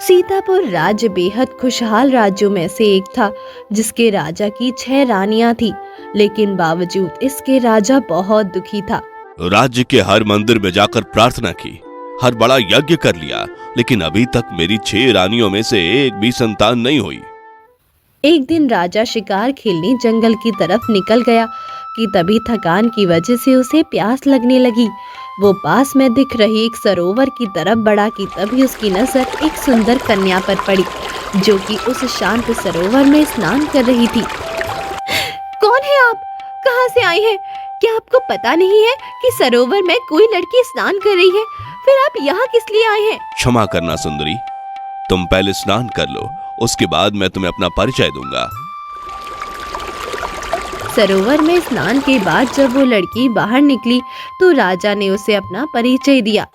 सीतापुर राज्य बेहद खुशहाल राज्यों में से एक था, जिसके राजा की 6 रानियां थी। लेकिन बावजूद इसके राजा बहुत दुखी था। राज्य के हर मंदिर में जाकर प्रार्थना की, हर बड़ा यज्ञ कर लिया, लेकिन अभी तक मेरी 6 रानियों में से एक भी संतान नहीं हुई। एक दिन राजा शिकार खेलने जंगल की तरफ निकल गया कि तभी थकान की वजह से उसे प्यास लगने लगी। वो पास में दिख रही एक सरोवर की तरफ बढ़ा कि तभी उसकी नजर एक सुंदर कन्या पर पड़ी, जो कि उस शांत सरोवर में स्नान कर रही थी। कौन है आप? कहाँ से आई हैं? क्या आपको पता नहीं है कि सरोवर में कोई लड़की स्नान कर रही है? फिर आप यहाँ किस लिए आए हैं? क्षमा करना सुंदरी, तुम पहले स्नान कर लो, उसके बाद मैं तुम्हें अपना परिचय दूंगा। सरोवर में स्नान के बाद जब वो लड़की बाहर निकली तो राजा ने उसे अपना परिचय दिया।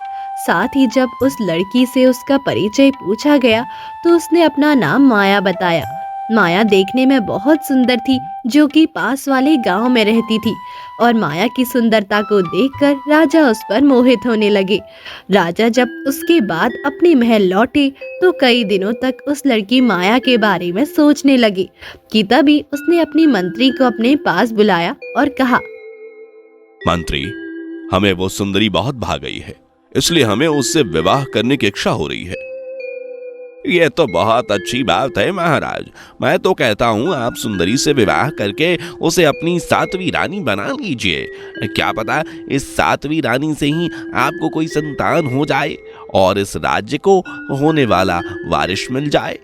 साथ ही जब उस लड़की से उसका परिचय पूछा गया तो उसने अपना नाम माया बताया। माया देखने में बहुत सुंदर थी, जो कि पास वाले गांव में रहती थी, और माया की सुंदरता को देखकर राजा उस पर मोहित होने लगे। राजा जब उसके बाद अपने महल लौटे तो कई दिनों तक उस लड़की माया के बारे में सोचने लगे कि तभी उसने अपनी मंत्री को अपने पास बुलाया और कहा, मंत्री, हमें वो सुंदरी बहुत भा गई है, इसलिए हमें उससे विवाह करने की इच्छा हो रही है। ये तो बहुत अच्छी बात है महाराज। मैं तो कहता हूँ आप सुंदरी से विवाह करके उसे अपनी 7वीं रानी बना लीजिए। क्या पता इस 7वीं रानी से ही आपको कोई संतान हो जाए और इस राज्य को होने वाला वारिस मिल जाए।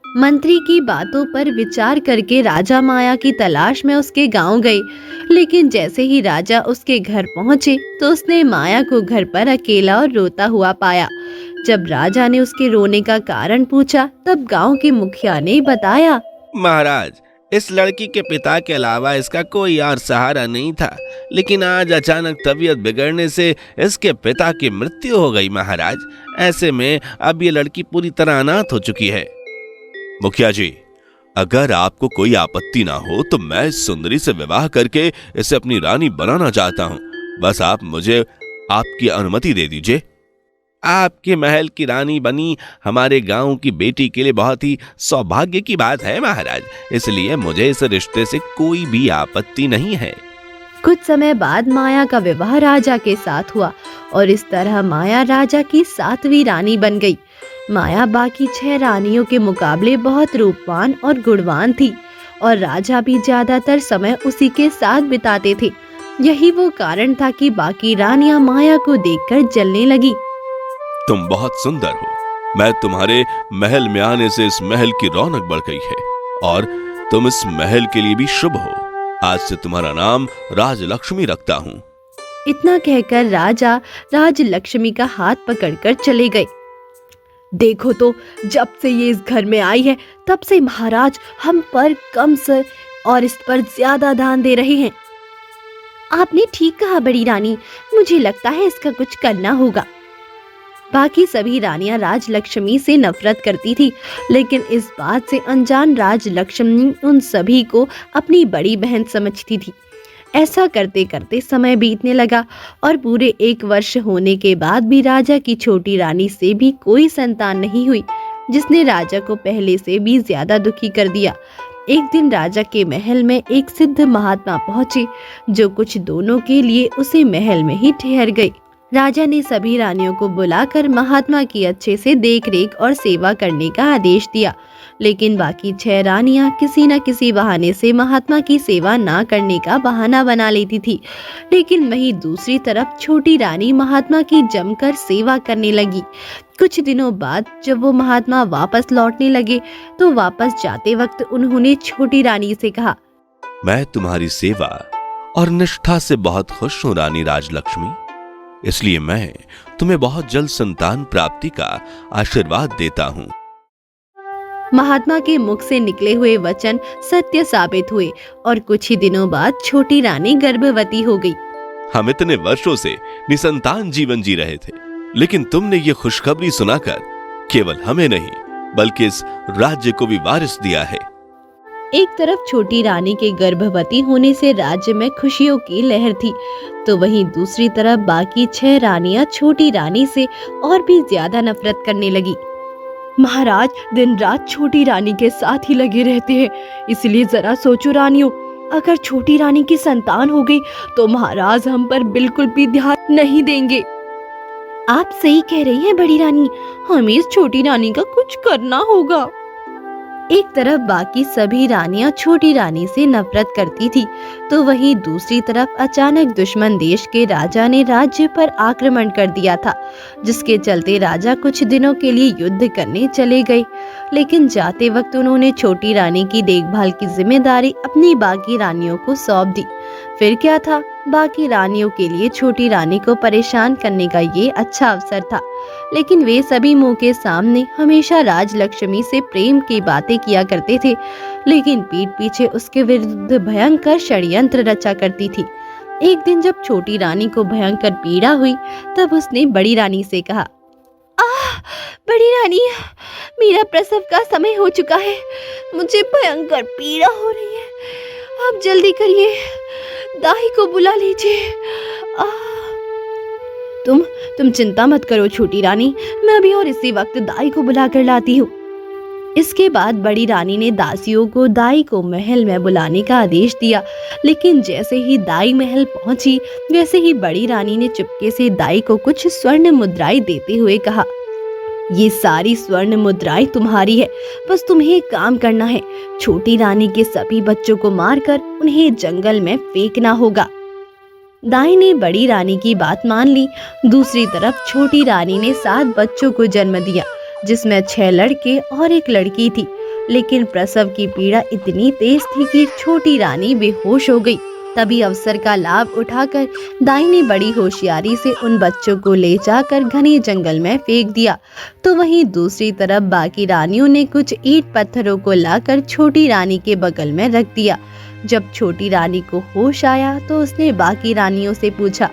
मंत्री की बातों पर विचार करके राजा माया की तलाश में उसके गांव गए। लेकिन जैसे ही राजा उसके घर पहुंचे तो उसने माया को घर पर अकेला और रोता हुआ पाया। जब राजा ने उसके रोने का कारण पूछा तब गांव के मुखिया ने बताया, महाराज, इस लड़की के पिता के अलावा इसका कोई और सहारा नहीं था, लेकिन आज अचानक तबीयत बिगड़ने से इसके पिता की मृत्यु हो गई महाराज। ऐसे में अब ये लड़की पूरी तरह अनाथ हो चुकी है। मुखिया जी, अगर आपको कोई आपत्ति ना हो तो मैं इस सुंदरी से विवाह करके इसे अपनी रानी बनाना चाहता हूँ। बस आप मुझे आपकी अनुमति दे दीजिए। आपके महल की रानी बनी हमारे गांव की बेटी के लिए बहुत ही सौभाग्य की बात है महाराज, इसलिए मुझे इस रिश्ते से कोई भी आपत्ति नहीं है। कुछ समय बाद माया का विवाह राजा के साथ हुआ और इस तरह माया राजा की 7वीं रानी बन गई। माया बाकी 6 रानियों के मुकाबले बहुत रूपवान और गुणवान थी और राजा भी ज्यादातर समय उसी के साथ बिताते थे। यही वो कारण था कि बाकी रानियां माया को देखकर जलने लगी। तुम बहुत सुंदर हो। मैं तुम्हारे महल में आने से इस महल की रौनक बढ़ गई है और तुम इस महल के लिए भी शुभ हो। आज से तुम्हारा नाम राजलक्ष्मी रखता हूँ। इतना कहकर राजा राजलक्ष्मी का हाथ पकड़कर चले गए। देखो तो, जब से ये इस घर में आई है तब से महाराज हम पर कम से और इस पर ज्यादा ध्यान दे रहे हैं। आपने ठीक कहा बड़ी रानी, मुझे लगता है इसका कुछ करना होगा। बाकी सभी रानियां राजलक्ष्मी से नफरत करती थी, लेकिन इस बात से अनजान राजलक्ष्मी उन सभी को अपनी बड़ी बहन समझती थी। ऐसा करते करते समय बीतने लगा और पूरे 1 वर्ष होने के बाद भी राजा की छोटी रानी से भी कोई संतान नहीं हुई, जिसने राजा को पहले से भी ज्यादा दुखी कर दिया। एक दिन राजा के महल में एक सिद्ध महात्मा पहुंचे, जो कुछ दोनों के लिए उसे महल में ही ठहर गए। राजा ने सभी रानियों को बुलाकर महात्मा की अच्छे से देखरेख और सेवा करने का आदेश दिया, लेकिन बाकी 6 रानियां किसी न किसी बहाने से महात्मा की सेवा ना करने का बहाना बना लेती थी। लेकिन वहीं दूसरी तरफ छोटी रानी महात्मा की जमकर सेवा करने लगी। कुछ दिनों बाद जब वो महात्मा वापस लौटने लगे तो वापस जाते वक्त उन्होंने छोटी रानी से कहा, मैं तुम्हारी सेवा और निष्ठा से बहुत खुश हूँ रानी राजलक्ष्मी, इसलिए मैं तुम्हें बहुत जल्द संतान प्राप्ति का आशीर्वाद देता हूँ। महात्मा के मुख से निकले हुए वचन सत्य साबित हुए और कुछ ही दिनों बाद छोटी रानी गर्भवती हो गई। हम इतने वर्षों से निसंतान जीवन जी रहे थे, लेकिन तुमने ये खुशखबरी सुनाकर केवल हमें नहीं बल्कि इस राज्य को भी वारिस दिया है। एक तरफ छोटी रानी के गर्भवती होने से राज्य में खुशियों की लहर थी, तो वहीं दूसरी तरफ बाकी 6 रानियां छोटी रानी से और भी ज्यादा नफरत करने लगी। महाराज दिन रात छोटी रानी के साथ ही लगे रहते हैं, इसलिए जरा सोचो रानियों, अगर छोटी रानी की संतान हो गई तो महाराज हम पर बिल्कुल भी ध्यान नहीं देंगे। आप सही कह रही हैं बड़ी रानी, हमें इस छोटी रानी का कुछ करना होगा। एक तरफ बाकी सभी रानियां छोटी रानी से नफरत करती थी, तो वहीं दूसरी तरफ अचानक दुश्मन देश के राजा ने राज्य पर आक्रमण कर दिया था, जिसके चलते राजा कुछ दिनों के लिए युद्ध करने चले गए। लेकिन जाते वक्त उन्होंने छोटी रानी की देखभाल की जिम्मेदारी अपनी बाकी रानियों को सौंप दी। फिर क्या था, बाकी रानियों के लिए छोटी रानी को परेशान करने का ये अच्छा अवसर था। लेकिन वे सभी मुंह के सामने हमेशा राजलक्ष्मी से प्रेम की बातें किया करते थे, लेकिन पीठ पीछे उसके विरुद्ध भयंकर षड्यंत्र रचा करती थी। एक दिन जब छोटी रानी को भयंकर पीड़ा हुई, तब उसने बड़ी रानी से कहा, आह बड़ी रानी, मेरा प्रसव का समय हो चुका है, मुझे भयंकर पीड़ा हो रही है, आप जल्दी करिए, दाई को बुला लीजिए। तुम चिंता मत करो छोटी रानी, मैं अभी और इसी वक्त दाई को बुला कर लाती हूँ। इसके बाद बड़ी रानी ने दासियों को दाई को महल में बुलाने का आदेश दिया। लेकिन जैसे ही दाई महल पहुंची, वैसे ही बड़ी रानी ने चुपके से दाई को कुछ स्वर्ण मुद्राएं देते हुए कहा, ये सारी स्वर्ण मुद्राएं तुम्हारी है, बस तुम्हें एक काम करना है, छोटी रानी के सभी बच्चों को मारकर उन्हें जंगल में फेंकना होगा। दाई ने बड़ी रानी की बात मान ली। दूसरी तरफ छोटी रानी ने 7 बच्चों को जन्म दिया, जिसमें 6 लड़के और 1 लड़की थी। लेकिन प्रसव की पीड़ा इतनी तेज थी कि छोटी रानी बेहोश हो गई। तभी अवसर का लाभ उठाकर दाई ने बड़ी होशियारी से उन बच्चों को ले जाकर घने जंगल में फेंक दिया। तो वहीं दूसरी तरफ बाकी रानियों ने कुछ ईंट पत्थरों को लाकर छोटी रानी के बगल में रख दिया। जब छोटी रानी को होश आया तो उसने बाकी रानियों से पूछा,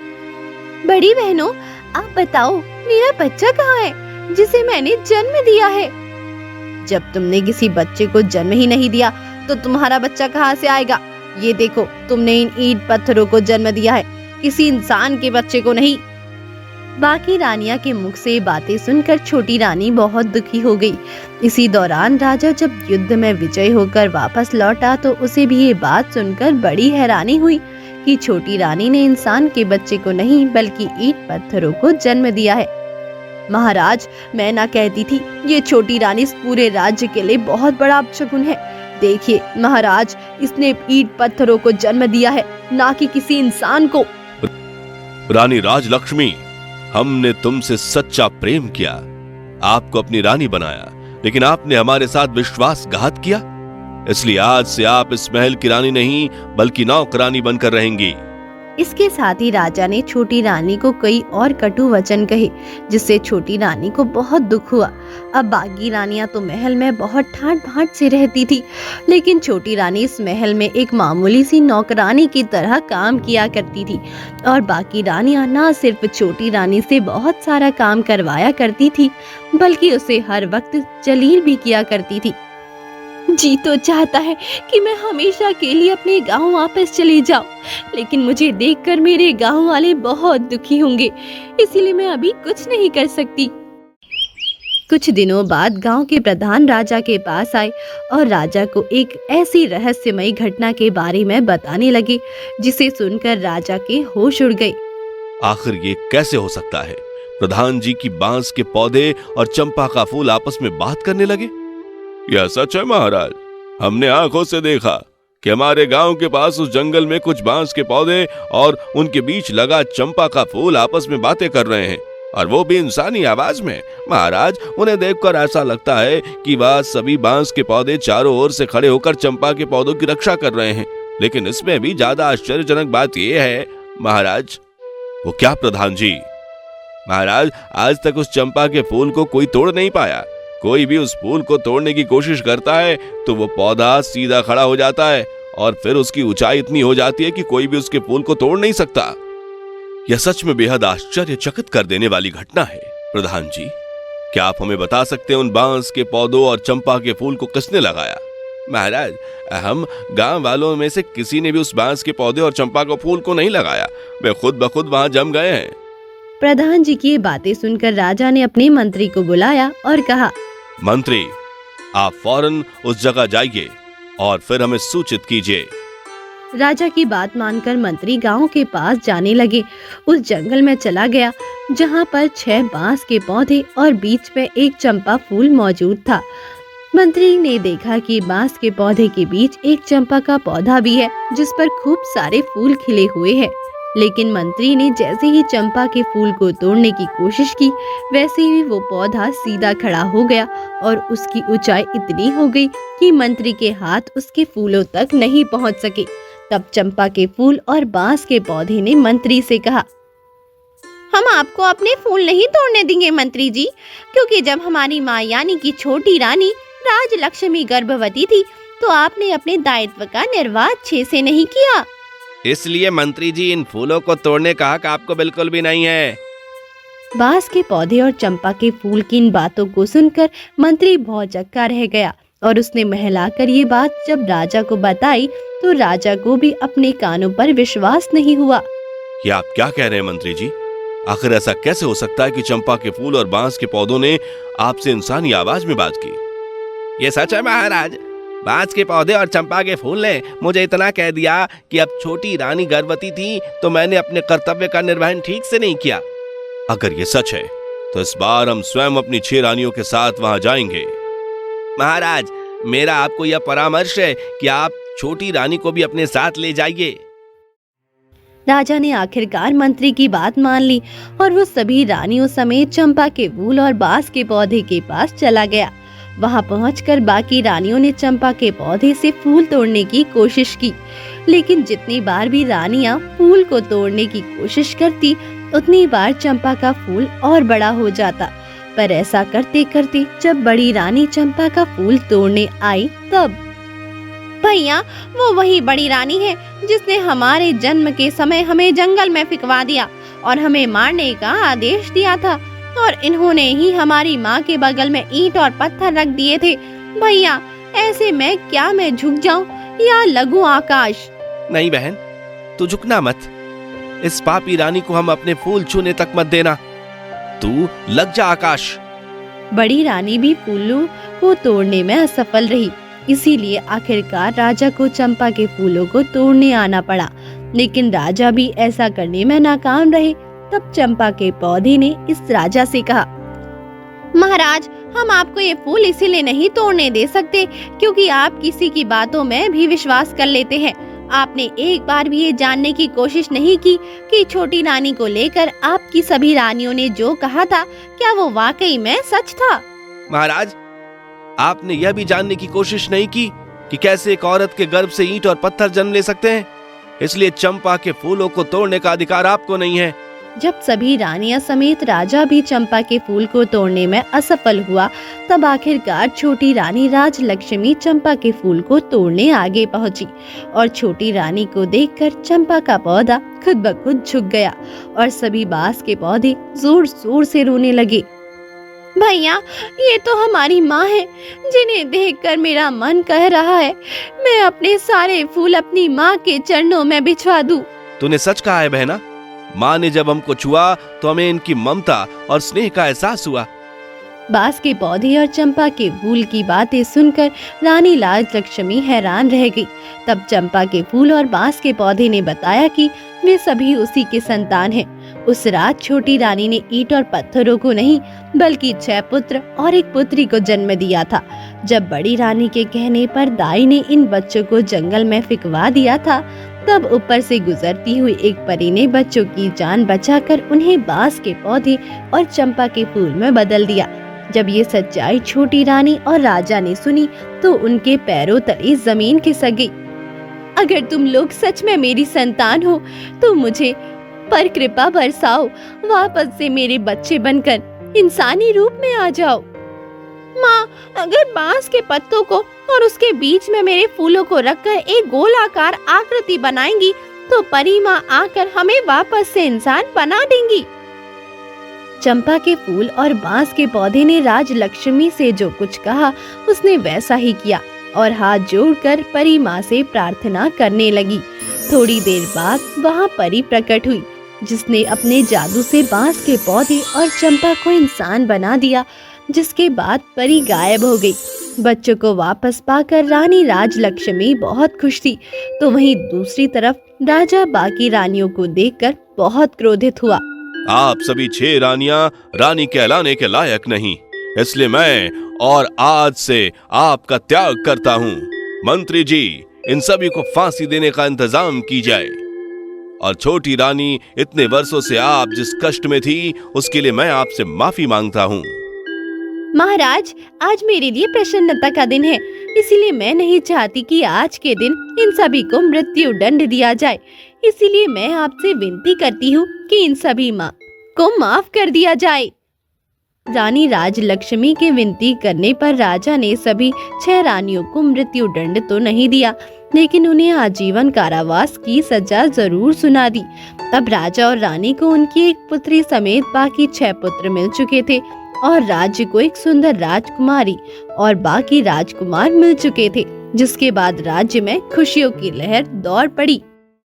बड़ी बहनों, आप बताओ मेरा बच्चा कहाँ है जिसे मैंने जन्म दिया है? जब तुमने किसी बच्चे को जन्म ही नहीं दिया तो तुम्हारा बच्चा कहाँ से आएगा? ये देखो, तुमने इन ईंट पत्थरों को जन्म दिया है, किसी इंसान के बच्चे को नहीं। बाकी रानियां के मुख से बातें सुनकर छोटी रानी बहुत दुखी हो गई। इसी दौरान राजा जब युद्ध में विजय होकर वापस लौटा तो उसे भी ये बात सुनकर बड़ी हैरानी हुई कि छोटी रानी ने इंसान के बच्चे को नहीं बल्कि ईंट पत्थरों को जन्म दिया है। महाराज, मैं ना कहती थी, ये छोटी रानी इस पूरे राज्य के लिए बहुत बड़ा अपशकुन है। देखिए महाराज, इसने ईंट पत्थरों को जन्म दिया है, ना कि किसी इंसान को। रानी राजलक्ष्मी, हमने तुमसे सच्चा प्रेम किया, आपको अपनी रानी बनाया, लेकिन आपने हमारे साथ विश्वासघात किया। इसलिए आज से आप इस महल की रानी नहीं बल्कि नौकरानी बनकर रहेंगी। इसके साथ ही राजा ने छोटी रानी को कई और कटु वचन कहे, जिससे छोटी रानी को बहुत दुख हुआ। अब बाकी रानियां तो महल में बहुत ठाट बाट से रहती थी, लेकिन छोटी रानी इस महल में एक मामूली सी नौकरानी की तरह काम किया करती थी। और बाकी रानियां ना सिर्फ छोटी रानी से बहुत सारा काम करवाया करती थी, बल्कि उसे हर वक्त जलील भी किया करती थी। जी तो चाहता है कि मैं हमेशा के लिए अपने गांव वापस चली जाऊं, लेकिन मुझे देखकर मेरे गांव वाले बहुत दुखी होंगे, इसीलिए मैं अभी कुछ नहीं कर सकती। कुछ दिनों बाद गांव के प्रधान राजा के पास आए और राजा को एक ऐसी रहस्यमयी घटना के बारे में बताने लगे, जिसे सुनकर राजा के होश उड़ गए। आखिर ये कैसे हो सकता है? प्रधान जी की बांस के पौधे और चंपा का फूल आपस में बात करने लगे? यह सच है महाराज, हमने आंखों से देखा कि हमारे गांव के पास उस जंगल में कुछ बांस के पौधे और उनके बीच लगा चंपा का फूल आपस में बातें कर रहे हैं, और वो भी इंसानी आवाज में। महाराज, उन्हें देखकर ऐसा लगता है कि वह सभी बांस के पौधे चारों ओर से खड़े होकर चंपा के पौधों की रक्षा कर रहे हैं। लेकिन इसमें भी ज्यादा आश्चर्यजनक बात यह है महाराज। वो क्या प्रधान जी? महाराज, आज तक उस चंपा के फूल को कोई तोड़ नहीं पाया। कोई भी उस फूल को तोड़ने की कोशिश करता है तो वो पौधा सीधा खड़ा हो जाता है और फिर उसकी ऊंचाई इतनी हो जाती है कि कोई भी उसके फूल को तोड़ नहीं सकता। यह सच में बेहद आश्चर्यचकित कर देने वाली घटना है। प्रधान जी, क्या आप हमें बता सकते हैं उन बांस के पौधों और चंपा के फूल को किसने लगाया? महाराज, हम गांव वालों में से किसी ने भी उस बांस के पौधे और चंपा के फूल को नहीं लगाया, वे खुद ब खुद वहां जम गए हैं। प्रधान जी की बातें सुनकर राजा ने अपने मंत्री को बुलाया और कहा, मंत्री, आप फौरन उस जगह जाइए और फिर हमें सूचित कीजिए। राजा की बात मानकर मंत्री गांव के पास जाने लगे। उस जंगल में चला गया जहां पर 6 बांस के पौधे और बीच में एक चंपा फूल मौजूद था। मंत्री ने देखा कि बांस के पौधे के बीच एक चंपा का पौधा भी है जिस पर खूब सारे फूल खिले हुए हैं। लेकिन मंत्री ने जैसे ही चंपा के फूल को तोड़ने की कोशिश की, वैसे ही वो पौधा सीधा खड़ा हो गया और उसकी ऊंचाई इतनी हो गई कि मंत्री के हाथ उसके फूलों तक नहीं पहुंच सके। तब चंपा के फूल और बांस के पौधे ने मंत्री से कहा, हम आपको अपने फूल नहीं तोड़ने देंगे मंत्री जी, क्योंकि जब हमारी माँ यानी कि छोटी रानी राजलक्ष्मी गर्भवती थी तो आपने अपने दायित्व का निर्वाह अच्छे से नहीं किया। इसलिए मंत्री जी, इन फूलों को तोड़ने का हक आपको बिल्कुल भी नहीं है। बांस के पौधे और चंपा के फूल की इन बातों को सुनकर मंत्री भौचक्का रह गया और उसने महलाकर ये बात जब राजा को बताई तो राजा को भी अपने कानों पर विश्वास नहीं हुआ। ये आप क्या कह रहे हैं मंत्री जी? आखिर ऐसा कैसे हो सकता है कि चंपा के फूल और बांस के पौधों ने आपसे इंसानी आवाज में बात की? ये सच है महाराज। बांस के पौधे और चंपा के फूल ने मुझे इतना कह दिया कि अब छोटी रानी गर्भवती थी तो मैंने अपने कर्तव्य का निर्वहन ठीक से नहीं किया। अगर ये सच है तो इस बार हम स्वयं अपनी 6 रानियों के साथ वहां जाएंगे। महाराज, मेरा आपको यह परामर्श है कि आप छोटी रानी को भी अपने साथ ले जाइए। राजा ने आखिरकार मंत्री की बात मान ली और वो सभी रानियों समेत चंपा के फूल और बांस के पौधे के पास चला गया। वहां पहुंचकर बाकी रानियों ने चंपा के पौधे से फूल तोड़ने की कोशिश की, लेकिन जितनी बार भी रानियां फूल को तोड़ने की कोशिश करती उतनी बार चंपा का फूल और बड़ा हो जाता। पर ऐसा करते करते जब बड़ी रानी चंपा का फूल तोड़ने आई तब, भैया, वो वही बड़ी रानी है जिसने हमारे जन्म के समय हमें जंगल में फिकवा दिया और हमें मारने का आदेश दिया था, और इन्होंने ही हमारी माँ के बगल में ईंट और पत्थर रख दिए थे। भैया, ऐसे में क्या मैं झुक जाऊं या लगूं आकाश? नहीं बहन, तू झुकना मत। इस पापी रानी को हम अपने फूल छूने तक मत देना। तू लग जा आकाश। बड़ी रानी भी फूलों को तोड़ने में असफल रही, इसीलिए आखिरकार राजा को चंपा के फूलों को तोड़ने आना पड़ा। लेकिन राजा भी ऐसा करने में नाकाम रहे। तब चंपा के पौधे ने इस राजा से कहा, महाराज, हम आपको ये फूल इसीलिए नहीं तोड़ने दे सकते क्योंकि आप किसी की बातों में भी विश्वास कर लेते हैं। आपने एक बार भी ये जानने की कोशिश नहीं की कि छोटी रानी को लेकर आपकी सभी रानियों ने जो कहा था क्या वो वाकई में सच था? महाराज, आपने यह भी जानने की कोशिश नहीं की कि कैसे एक औरत के गर्भ से ईंट और पत्थर जन्म ले सकते हैं। इसलिए चंपा के फूलों को तोड़ने का अधिकार आपको नहीं है। जब सभी रानियां समेत राजा भी चंपा के फूल को तोड़ने में असफल हुआ, तब आखिरकार छोटी रानी राजलक्ष्मी चंपा के फूल को तोड़ने आगे पहुंची और छोटी रानी को देखकर चंपा का पौधा खुद ब खुद झुक गया और सभी बांस के पौधे जोर जोर से रोने लगे। भैया, ये तो हमारी माँ है जिन्हें देखकर मेरा मन कह रहा है मैं अपने सारे फूल अपनी माँ के चरणों में बिछवा दूं। तूने सच कहा है बहना। माँ ने जब हमको छुआ तो हमें इनकी ममता और स्नेह का एहसास हुआ। बांस के पौधे और चंपा के फूल की बातें सुनकर रानी राजलक्ष्मी हैरान रह गई। तब चंपा के फूल और बांस के पौधे ने बताया कि वे सभी उसी के संतान हैं। उस रात छोटी रानी ने ईंट और पत्थरों को नहीं बल्कि 6 पुत्र और एक पुत्री को जन्म दिया था। जब बड़ी रानी के कहने पर दाई ने इन बच्चों को जंगल में फिकवा दिया था, तब ऊपर से गुजरती हुई एक परी ने बच्चों की जान बचाकर उन्हें बांस के पौधे और चंपा के फूल में बदल दिया। जब ये सच्चाई छोटी रानी और राजा ने सुनी तो उनके पैरों तले जमीन खिसक गई। अगर तुम लोग सच में मेरी संतान हो तो मुझे पर कृपा बरसाओ, वापस से मेरे बच्चे बनकर इंसानी रूप में आ जाओ। माँ, अगर बांस के पत्तों को और उसके बीच में मेरे फूलों को रखकर एक गोलाकार आकृति बनाएंगी तो परी माँ आकर हमें वापस से इंसान बना देंगी। चंपा के फूल और बांस के पौधे ने राजलक्ष्मी से जो कुछ कहा उसने वैसा ही किया और हाथ जोड़कर परी माँ से प्रार्थना करने लगी। थोड़ी देर बाद वहाँ परी प्रकट हुई जिसने अपने जादू से बांस के पौधे और चंपा को इंसान बना दिया। जिसके बाद परी गायब हो गई। बच्चों को वापस पाकर रानी राजलक्ष्मी बहुत खुश थी, तो वहीं दूसरी तरफ राजा बाकी रानियों को देखकर बहुत क्रोधित हुआ। आप सभी 6 रानियां रानी कहलाने के लायक नहीं, इसलिए मैं और आज से आपका त्याग करता हूँ। मंत्री जी, इन सभी को फांसी देने का इंतजाम की जाए। और छोटी रानी, इतने वर्षों से आप जिस कष्ट में थी उसके लिए मैं आपसे माफी मांगता हूँ। महाराज, आज मेरे लिए प्रसन्नता का दिन है, इसीलिए मैं नहीं चाहती कि आज के दिन इन सभी को मृत्यु दंड दिया जाए। इसीलिए मैं आपसे विनती करती हूँ कि इन सभी माँ को माफ कर दिया जाए। रानी राजलक्ष्मी के विनती करने पर राजा ने सभी 6 रानियों को मृत्यु दंड तो नहीं दिया, लेकिन उन्हें आजीवन कारावास की सजा जरूर सुना दी। अब राजा और रानी को उनकी एक पुत्री समेत बाकी 6 पुत्र मिल चुके थे और राज्य को एक सुंदर राजकुमारी और बाकी राजकुमार मिल चुके थे, जिसके बाद राज्य में खुशियों की लहर दौड़ पड़ी।